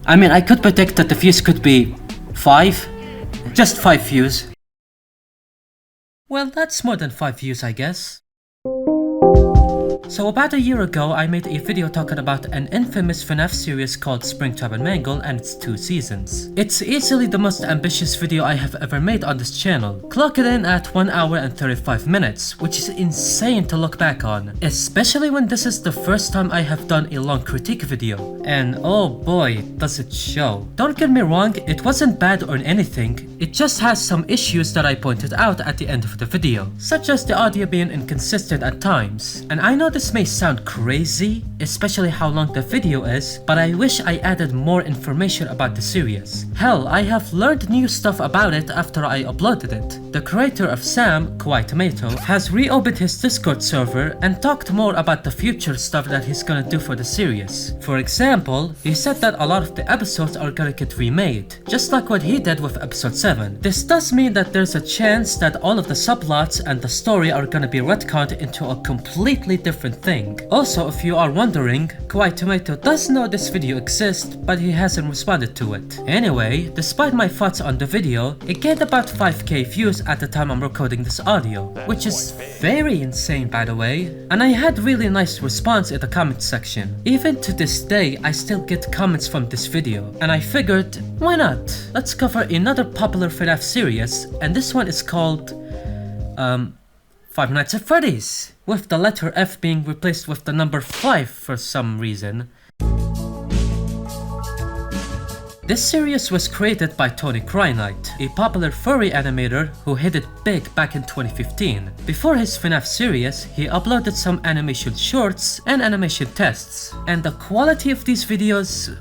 I mean, I could predict that the views could be 5. Just 5 views. Well, that's more than 5 views, I guess. So about a year ago, I made a video talking about an infamous FNAF series called Springtrap and Mangle and its 2 seasons. It's easily the most ambitious video I have ever made on this channel, clocking in at 1 hour and 35 minutes, which is insane to look back on, especially when this is the first time I have done a long critique video. And oh boy, does it show. Don't get me wrong, it wasn't bad or anything, it just has some issues that I pointed out at the end of the video, such as the audio being inconsistent at times. And I know this may sound crazy, especially how long the video is, but I wish I added more information about the series. Hell, I have learned new stuff about it after I uploaded it. The creator of Sam, Kawaii Tomato, has reopened his Discord server and talked more about the future stuff that he's gonna do for the series. For example, he said that a lot of the episodes are gonna get remade, just like what he did with episode 7. This does mean that there's a chance that all of the subplots and the story are gonna be retconned into a completely different thing. Also, if you are wondering, Kawaii Tomato does know this video exists, but he hasn't responded to it. Anyway, despite my thoughts on the video, it gained about 5k views at the time I'm recording this audio, which is very insane by the way, and I had really nice response in the comment section. Even to this day, I still get comments from this video, and I figured, why not? Let's cover another popular FNAF series, and this one is called, Five Nights at Freddy's, with the letter F being replaced with the number 5 for some reason. This series was created by Tony Kryknight, a popular furry animator who hit it big back in 2015. Before his FNAF series, he uploaded some animation shorts and animation tests, and the quality of these videos...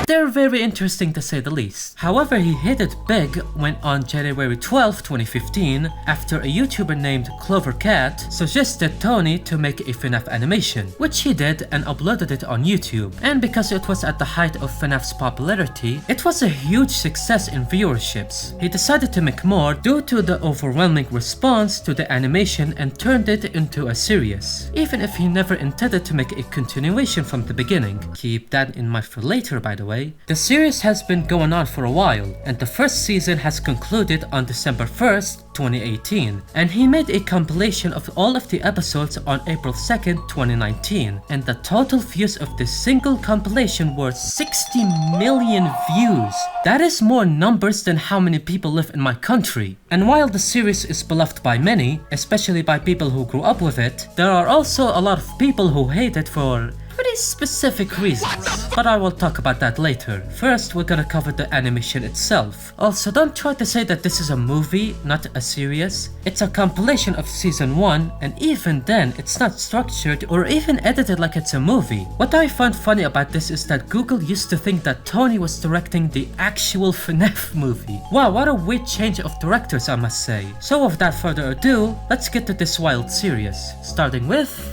they're very interesting to say the least. However, he hit it big when on January 12, 2015, after a YouTuber named CloverCat suggested Tony to make a FNAF animation, which he did and uploaded it on YouTube. And because it was at the height of FNAF's popularity, it was a huge success in viewerships. He decided to make more due to the overwhelming response to the animation and turned it into a series, even if he never intended to make a continuation from the beginning. Keep that in mind for later, by the way. The series has been going on for a while, and the first season has concluded on December 1st, 2018, and he made a compilation of all of the episodes on April 2nd, 2019, and the total views of this single compilation were 60 million views. That is more numbers than how many people live in my country. And while the series is beloved by many, especially by people who grew up with it, there are also a lot of people who hate it for pretty specific reasons, but I will talk about that later. First, we're gonna cover the animation itself. Also, don't try to say that this is a movie, not a series. It's a compilation of season 1, and even then, it's not structured or even edited like it's a movie. What I find funny about this is that Google used to think that Tony was directing the actual FNAF movie. Wow, what a weird change of directors, I must say. So without further ado, let's get to this wild series, starting with...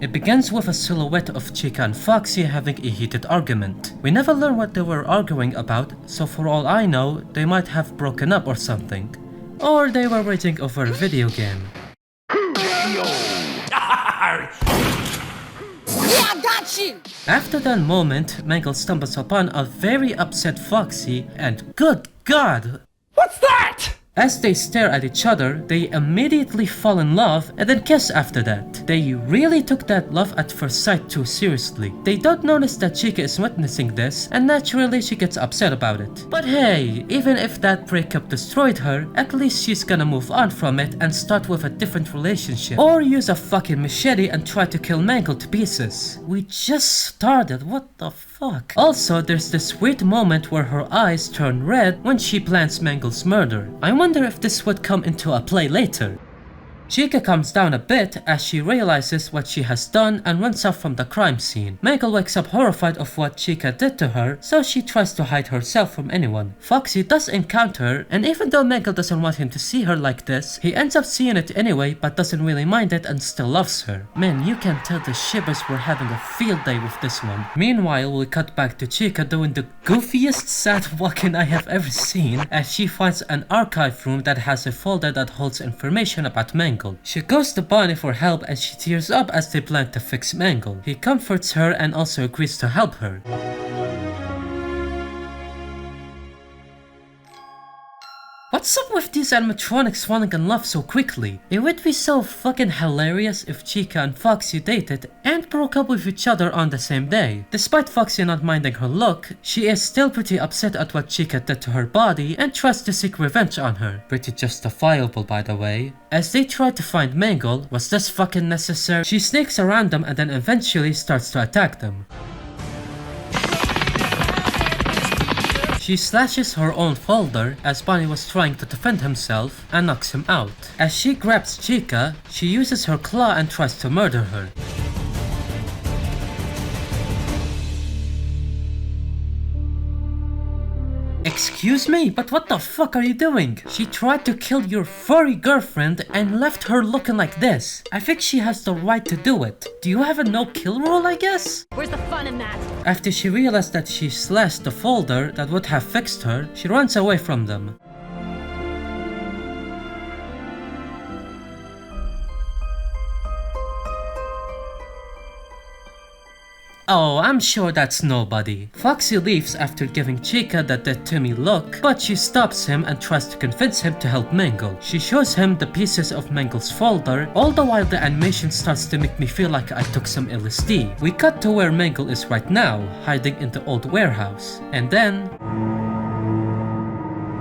It begins with a silhouette of Chica and Foxy having a heated argument. We never learn what they were arguing about, so for all I know, they might have broken up or something. Or they were raging over a video game. I got you! After that moment, Mangle stumbles upon a very upset Foxy and good God! What's that? As they stare at each other, they immediately fall in love and then kiss after that. They really took that love at first sight too seriously. They don't notice that Chica is witnessing this, and naturally she gets upset about it. But hey, even if that breakup destroyed her, at least she's gonna move on from it and start with a different relationship. Or use a fucking machete and try to kill Mangle to pieces. We just started, what the fuck? Also, there's this weird moment where her eyes turn red when she plans Mangle's murder. I wonder if this would come into a play later. Chica calms down a bit as she realizes what she has done and runs off from the crime scene. Mangle wakes up horrified of what Chica did to her, so she tries to hide herself from anyone. Foxy does encounter her, and even though Mangle doesn't want him to see her like this, he ends up seeing it anyway but doesn't really mind it and still loves her. Man, you can tell the shippers were having a field day with this one. Meanwhile, we cut back to Chica doing the goofiest sad walking I have ever seen as she finds an archive room that has a folder that holds information about Mangle. She goes to Bonnie for help and she tears up as they plan to fix Mangle. He comforts her and also agrees to help her. What's up with these animatronics falling in love so quickly? It would be so fucking hilarious if Chica and Foxy dated and broke up with each other on the same day. Despite Foxy not minding her look, she is still pretty upset at what Chica did to her body and tries to seek revenge on her. Pretty justifiable, by the way. As they try to find Mangle, was this fucking necessary? She sneaks around them and then eventually starts to attack them. She slashes her own folder as Bonnie was trying to defend himself and knocks him out. As she grabs Chica, she uses her claw and tries to murder her. Excuse me, but what the fuck are you doing? She tried to kill your furry girlfriend and left her looking like this. I think she has the right to do it. Do you have a no-kill rule, I guess? Where's the fun in that? After she realized that she slashed the folder that would have fixed her, she runs away from them. Oh, I'm sure that's nobody. Foxy leaves after giving Chica the dead to me look, but she stops him and tries to convince him to help Mangle. She shows him the pieces of Mangle's folder, all the while the animation starts to make me feel like I took some LSD. We cut to where Mangle is right now, hiding in the old warehouse. And then...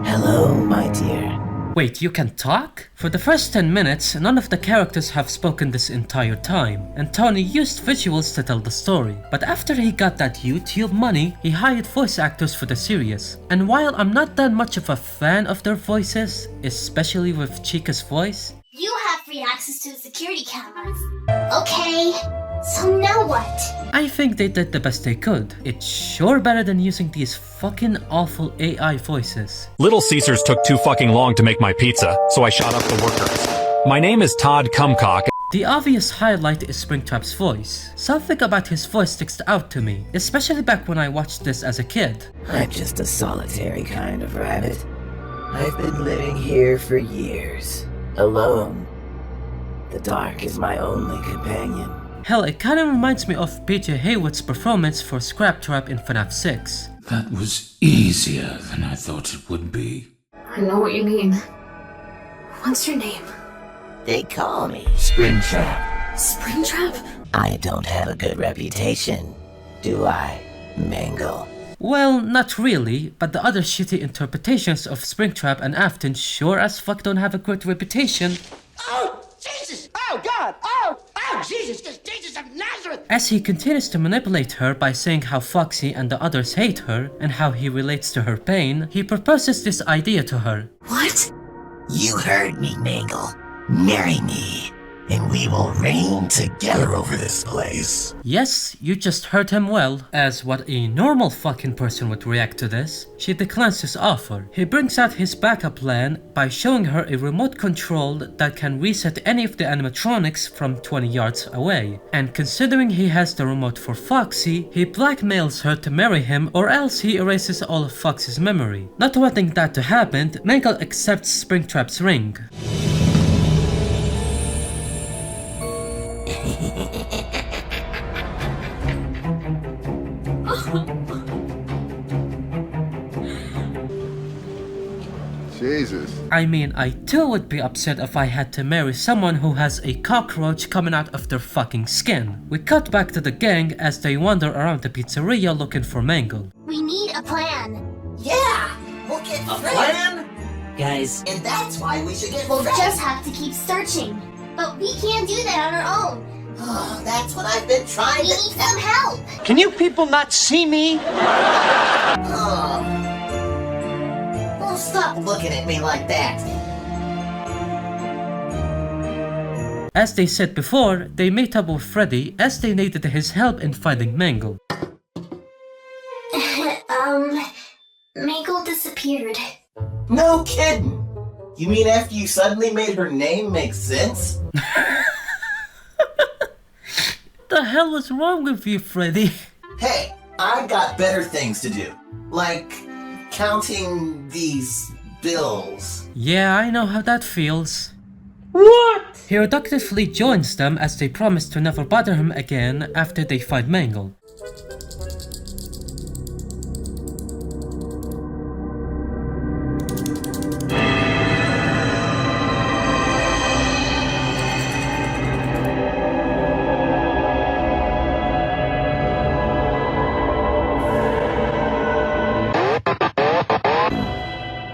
Hello, my dear. Wait, you can talk? For the first 10 minutes, none of the characters have spoken this entire time, and Tony used visuals to tell the story. But after he got that YouTube money, he hired voice actors for the series. And while I'm not that much of a fan of their voices, especially with Chica's voice, you have free access to the security cameras. Okay, so now what? I think they did the best they could. It's sure better than using these fucking awful AI voices. Little Caesars took too fucking long to make my pizza, so I shot up the workers. My name is Todd Cumcock. The obvious highlight is Springtrap's voice. Something about his voice sticks out to me, especially back when I watched this as a kid. I'm just a solitary kind of rabbit. I've been living here for years, alone. The dark is my only companion. Hell, it kinda reminds me of PJ Haywood's performance for Scraptrap in FNAF 6. That was easier than I thought it would be. I know what you mean. What's your name? They call me Springtrap. Springtrap? I don't have a good reputation, do I, Mangle? Well, not really, but the other shitty interpretations of Springtrap and Afton sure as fuck don't have a good reputation. Oh, Jesus! Oh, God! Oh, Jesus! Jesus of Nazareth! As he continues to manipulate her by saying how Foxy and the others hate her and how he relates to her pain, he proposes this idea to her. What? You heard me, Mangle. Marry me, and we will reign together over this place. Yes, you just heard him well. As what a normal fucking person would react to this, she declines his offer. He brings out his backup plan by showing her a remote control that can reset any of the animatronics from 20 yards away. And considering he has the remote for Foxy, he blackmails her to marry him or else he erases all of Foxy's memory. Not wanting that to happen, Mangle accepts Springtrap's ring. Jesus. I mean, I too would be upset if I had to marry someone who has a cockroach coming out of their fucking skin. We cut back to the gang as they wander around the pizzeria looking for Mangle. We need a plan. Yeah! We'll get a plan? Guys, And that's why we should get We'll friends. just have to keep searching. But we can't do that on our own. Oh, that's what I've been trying We to need some help. Can you people not see me? Oh. Well, stop looking at me like that. As they said before, they met up with Freddy as they needed his help in finding Mangle. Mangle disappeared. No kidding! You mean after you suddenly made her name make sense? The hell is wrong with you, Freddy? Hey, I got better things to do. Like counting these bills. Yeah, I know how that feels. What? He reductively joins them as they promise to never bother him again after they find Mangle.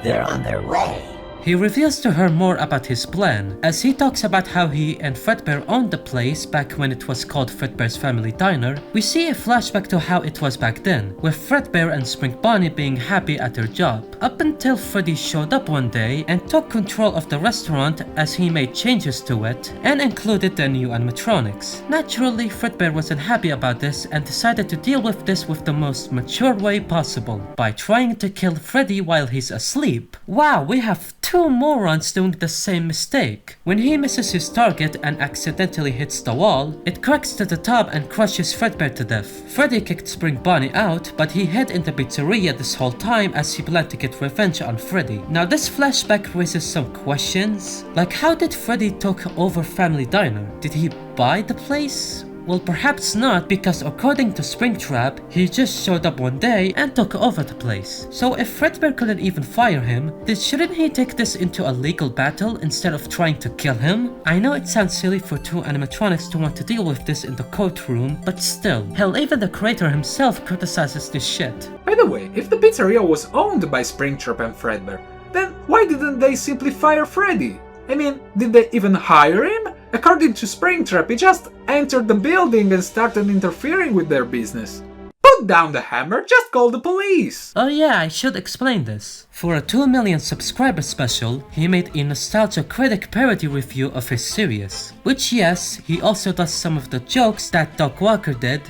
They're on their way. He reveals to her more about his plan, as he talks about how he and Fredbear owned the place back when it was called Fredbear's Family Diner. We see a flashback to how it was back then, with Fredbear and Spring Bonnie being happy at their job, up until Freddy showed up one day and took control of the restaurant as he made changes to it and included the new animatronics. Naturally, Fredbear wasn't happy about this and decided to deal with this with the most mature way possible, by trying to kill Freddy while he's asleep. Wow, we have two morons doing the same mistake. When he misses his target and accidentally hits the wall, it cracks to the top and crushes Fredbear to death. Freddy kicked Spring Bonnie out, but he hid in the pizzeria this whole time as he planned to get revenge on Freddy. Now this flashback raises some questions, like how did Freddy take over Family Diner? Did he buy the place? Well, perhaps not, because according to Springtrap, he just showed up one day and took over the place. So if Fredbear couldn't even fire him, then shouldn't he take this into a legal battle instead of trying to kill him? I know it sounds silly for two animatronics to want to deal with this in the courtroom, but still. Hell, even the creator himself criticizes this shit. By the way, if the pizzeria was owned by Springtrap and Fredbear, then why didn't they simply fire Freddy? I mean, did they even hire him? According to Springtrap, he just entered the building and started interfering with their business. Put down the hammer, just call the police! Oh yeah, I should explain this. For a 2 million subscriber special, he made a Nostalgia Critic parody review of his series. Which yes, he also does some of the jokes that Doc Walker did.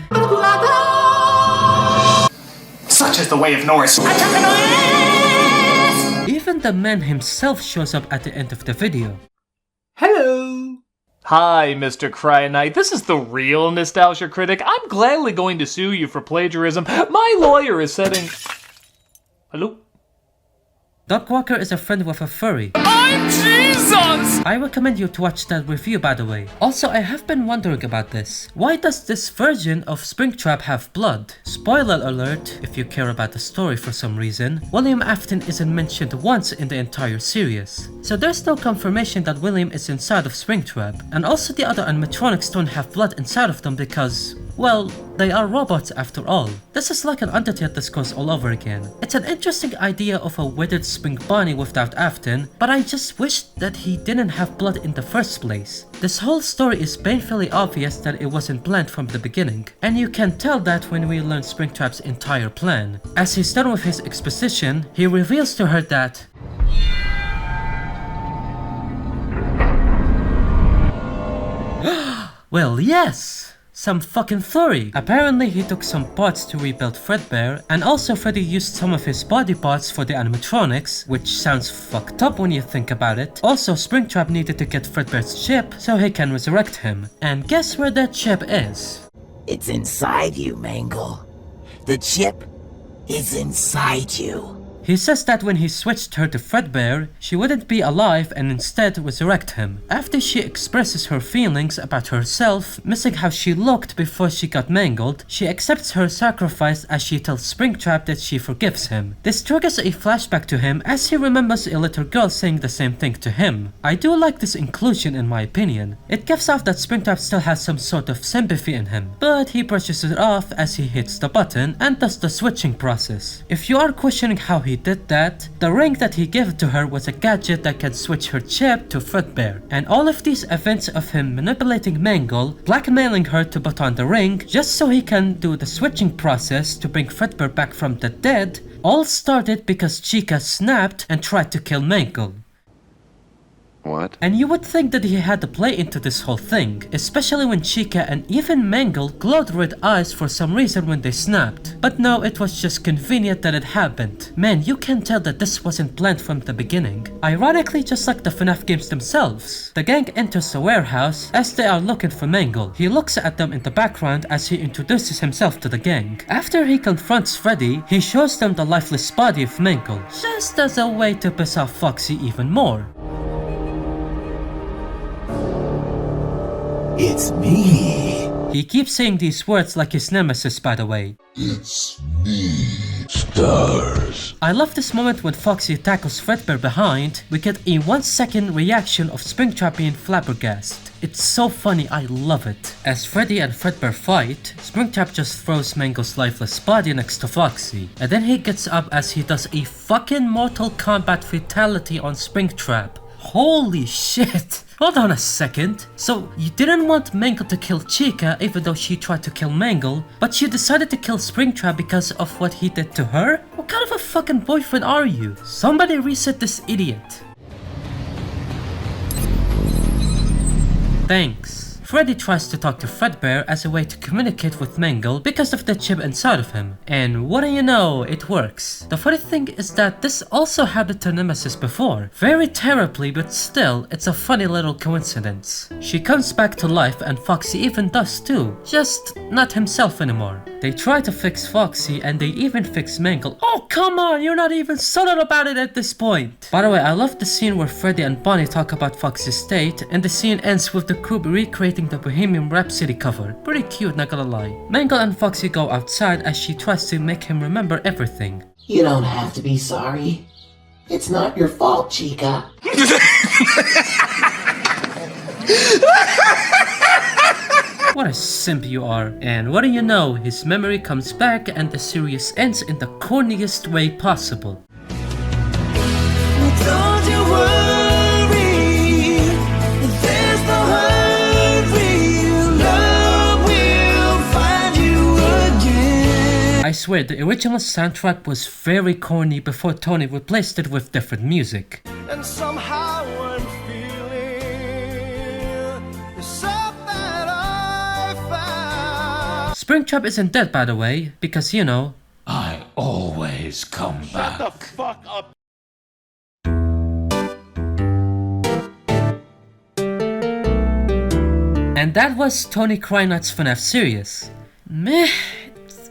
Such is the way of Norse. Even the man himself shows up at the end of the video. Hello! Hi, Mr. Cryonite. This is the real Nostalgia Critic. I'm gladly going to sue you for plagiarism. My lawyer is setting... Hello? Doc Walker is a friend with a furry. I'm Jesus! I recommend you to watch that review, by the way. Also, I have been wondering about this. Why does this version of Springtrap have blood? Spoiler alert, if you care about the story for some reason, William Afton isn't mentioned once in the entire series. So there's no confirmation that William is inside of Springtrap. And also the other animatronics don't have blood inside of them because... well, they are robots after all. This is like an Undertale discourse all over again. It's an interesting idea of a withered Spring Bonnie without Afton, but I just wish that he didn't have blood in the first place. This whole story is painfully obvious that it wasn't planned from the beginning, and you can tell that when we learn Springtrap's entire plan. As he's done with his exposition, he reveals to her that well, yes! Some fucking furry! Apparently he took some parts to rebuild Fredbear, and also Freddy used some of his body parts for the animatronics, which sounds fucked up when you think about it. Also, Springtrap needed to get Fredbear's chip so he can resurrect him. And guess where that chip is? It's inside you, Mangle. The chip is inside you. He says that when he switched her to Fredbear, she wouldn't be alive and instead resurrect him. After she expresses her feelings about herself, missing how she looked before she got mangled, she accepts her sacrifice as she tells Springtrap that she forgives him. This triggers a flashback to him as he remembers a little girl saying the same thing to him. I do like this inclusion in my opinion. It gives off that Springtrap still has some sort of sympathy in him, but he brushes it off as he hits the button and does the switching process. If you are questioning how he did that, the ring that he gave to her was a gadget that can switch her chip to Fredbear. And all of these events of him manipulating Mangle, blackmailing her to put on the ring just so he can do the switching process to bring Fredbear back from the dead, all started because Chica snapped and tried to kill Mangle. What? And you would think that he had to play into this whole thing, especially when Chica and even Mangle glowed red eyes for some reason when they snapped. But no, it was just convenient that it happened. Man, you can tell that this wasn't planned from the beginning. Ironically, just like the FNAF games themselves. The gang enters the warehouse as they are looking for Mangle. He looks at them in the background as he introduces himself to the gang. After he confronts Freddy, he shows them the lifeless body of Mangle, just as a way to piss off Foxy even more. It's me. He keeps saying these words like his nemesis, by the way. It's me, Stars. I love this moment when Foxy tackles Fredbear behind. We get a 1 second reaction of Springtrap being flabbergasted. It's so funny, I love it. As Freddy and Fredbear fight, Springtrap just throws Mangle's lifeless body next to Foxy. And then he gets up as he does a fucking Mortal Kombat fatality on Springtrap. Holy shit! Hold on a second. So, you didn't want Mangle to kill Chica even though she tried to kill Mangle, but you decided to kill Springtrap because of what he did to her? What kind of a fucking boyfriend are you? Somebody reset this idiot. Thanks. Freddy tries to talk to Fredbear as a way to communicate with Mangle because of the chip inside of him. And what do you know, it works. The funny thing is that this also happened to Nemesis before. Very terribly, but still, it's a funny little coincidence. She comes back to life and Foxy even does too, just not himself anymore. They try to fix Foxy and they even fix Mangle. Oh come on, you're not even subtle about it at this point. By the way, I love the scene where Freddy and Bonnie talk about Foxy's state, and the scene ends with the crew recreating the Bohemian Rhapsody cover. Pretty cute, not gonna lie. Mangle and Foxy go outside as she tries to make him remember everything. You don't have to be sorry. It's not your fault, Chica. What a simp you are. And what do you know, his memory comes back and the series ends in the corniest way possible. Don't you worry, there's no hurry, love will find you again. I swear, the original soundtrack was very corny before Tony replaced it with different music. And somehow I'm feeling something I found. Springtrap isn't dead, by the way, because you know, I always come back. Shut the fuck up. and that was Tony Kreinight's FNAF series. Meh,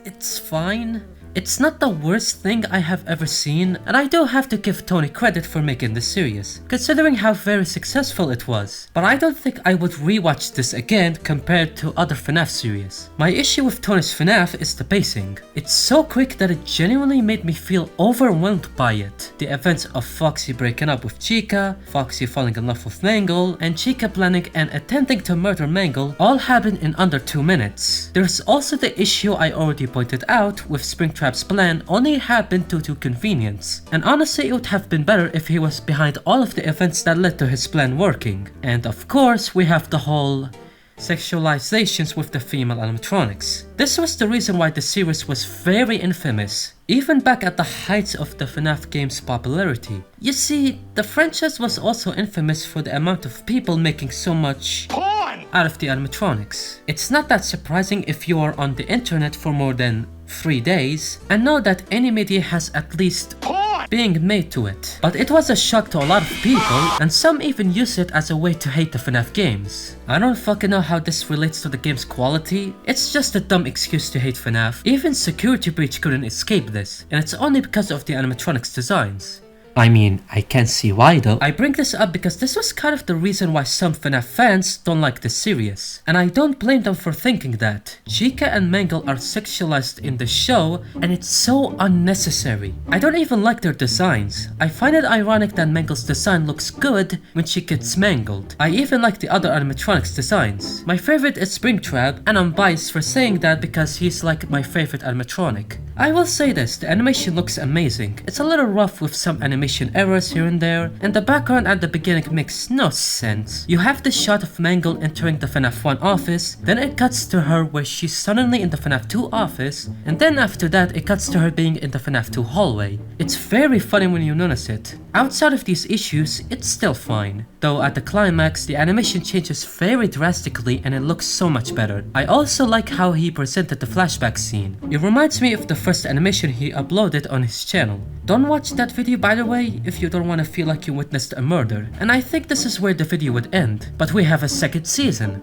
it's fine. It's not the worst thing I have ever seen, and I do have to give Tony credit for making this series, considering how very successful it was. But I don't think I would rewatch this again compared to other FNAF series. My issue with Tony's FNAF is the pacing. It's so quick that it genuinely made me feel overwhelmed by it. The events of Foxy breaking up with Chica, Foxy falling in love with Mangle, and Chica planning and attempting to murder Mangle all happen in under 2 minutes. There's also the issue I already pointed out with Springtrap's plan only happened due to convenience, and honestly it would have been better if he was behind all of the events that led to his plan working. And of course we have the whole sexualizations with the female animatronics. This was the reason why the series was very infamous, even back at the heights of the FNAF game's popularity. You see, the franchise was also infamous for the amount of people making so much porn out of the animatronics. It's not that surprising if you are on the internet for more than 3 days and know that any media has at least porn being made to it. But it was a shock to a lot of people, and some even use it as a way to hate the FNAF games. I don't fucking know how this relates to the game's quality. It's just a dumb excuse to hate FNAF. Even Security Breach couldn't escape this, and it's only because of the animatronics designs. I mean, I can't see why though. I bring this up because this was kind of the reason why some FNAF fans don't like this series, and I don't blame them for thinking that. Chica and Mangle are sexualized in the show, and it's so unnecessary. I don't even like their designs. I find it ironic that Mangle's design looks good when she gets mangled. I even like the other animatronics designs. My favorite is Springtrap, and I'm biased for saying that because he's like my favorite animatronic. I will say this, the animation looks amazing. It's a little rough with some animation errors here and there, and the background at the beginning makes no sense. You have this shot of Mangle entering the FNAF 1 office, then it cuts to her where she's suddenly in the FNAF 2 office, and then after that it cuts to her being in the FNAF 2 hallway. It's very funny when you notice it. Outside of these issues, it's still fine. Though at the climax, the animation changes very drastically and it looks so much better. I also like how he presented the flashback scene. It reminds me of the first animation he uploaded on his channel. Don't watch that video, by the way, if you don't want to feel like you witnessed a murder. And I think this is where the video would end. But we have a second season.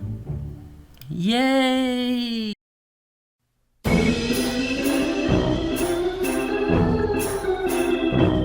Yay!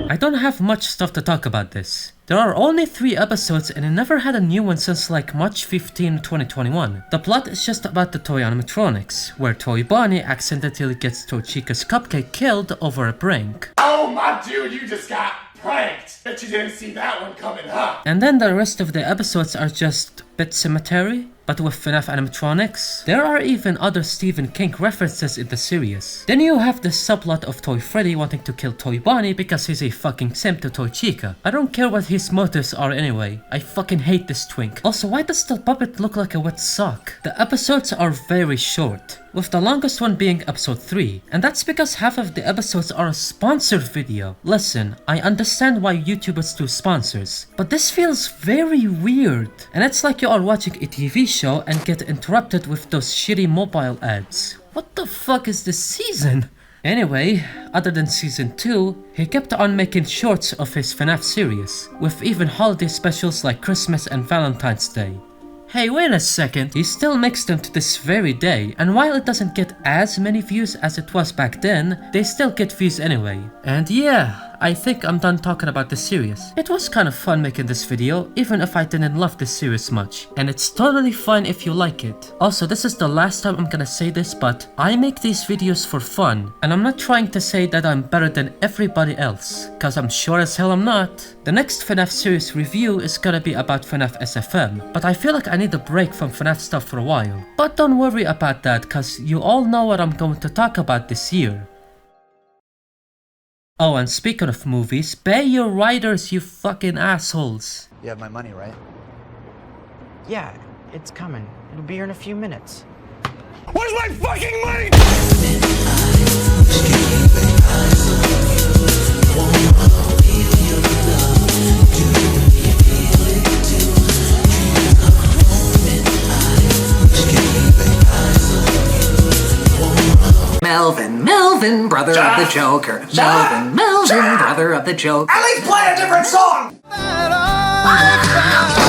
I don't have much stuff to talk about this. There are only 3 episodes and I never had a new one since like March 15, 2021. The plot is just about the toy animatronics, where Toy Bonnie accidentally gets Toy Chica's cupcake killed over a prank. Oh my dude, you just got pranked! Bet you didn't see that one coming, huh? And then the rest of the episodes are just Pet Cemetery, but with FNAF animatronics. There are even other Stephen King references in the series. Then you have the subplot of Toy Freddy wanting to kill Toy Bonnie because he's a fucking simp to Toy Chica. I don't care what his motives are anyway. I fucking hate this twink. Also, why does the puppet look like a wet sock? The episodes are very short, with the longest one being episode 3. And that's because half of the episodes are a sponsored video. Listen, I understand why YouTubers do sponsors, but this feels very weird. And it's like you are watching a TV show and get interrupted with those shitty mobile ads. What the fuck is this season? Anyway, other than season 2, he kept on making shorts of his FNAF series, with even holiday specials like Christmas and Valentine's Day. Hey, wait a second, he still makes them to this very day, and while it doesn't get as many views as it was back then, they still get views anyway. And yeah, I think I'm done talking about this series. It was kind of fun making this video, even if I didn't love this series much, and it's totally fine if you like it. Also, this is the last time I'm gonna say this, but I make these videos for fun, and I'm not trying to say that I'm better than everybody else, cause I'm sure as hell I'm not. The next FNAF series review is gonna be about FNAF SFM, but I feel like I need a break from FNAF stuff for a while. But don't worry about that, cause you all know what I'm going to talk about this year. Oh, and speaking of movies, pay your writers, you fucking assholes. You have my money, right? Yeah, it's coming. It'll be here in a few minutes. Where's my fucking money? Melvin, brother of the Joker. Melvin, brother of the Joker. At least play a different song!